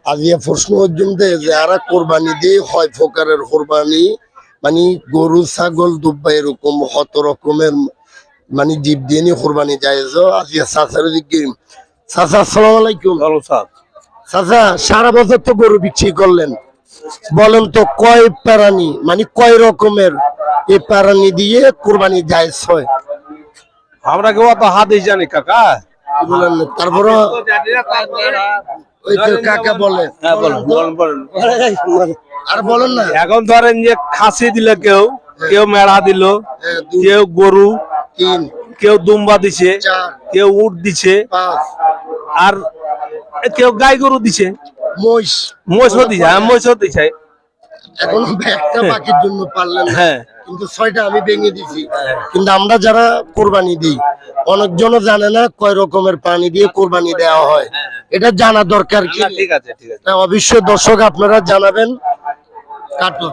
আজিয়া প্রশ্ন পর্যন্ত যারা কোরবানি দিয়ে হয় ফোকারের কোরবানি মানে গরু ছাগল দুব্বা এরকম কত রকমের মানে জীব দিয়ে নিয়ে কোরবানি যায় আজিয়া চাচার দিকে। চাচা আসসালামু আলাইকুম। চাচা সারা বছর তো গরু বিক্রি করলেন, বলেন তো কয় প্রাণী মানে কয় রকমের এই প্রাণী দিয়ে কোরবানি যায় হয়? আমরা কেউ অত হাদিস জানি কাকা। বলেন তারপর ওই তো কাকা বলে আর বলেন না। এখন ধরেন যে খাসি দিলে কেউ, কেউ মেড়া দিল, কেউ গরু, তিন কেউ দুম্বা দিছে, চার কেউ উট দিছে, পাঁচ আর কেউ গাই গরু দিছে, মহিষ মহিষও দিছে। হ্যাঁ মহিষও দিছে। এখনো একটা বাকির জন্য পারলেন না, হ্যাঁ কিন্তু ছয়টা আমি ভেঙে দিছি। কিন্তু আমরা যারা কোরবানি দিই অনেকজনও জানে না কয় রকমের প্রাণী দিয়ে কোরবানি দেওয়া হয়, এটা জানা দরকার। কি ঠিক আছে ঠিক আছে। অবশ্যই দর্শক আপনারা জানাবেন। কাটো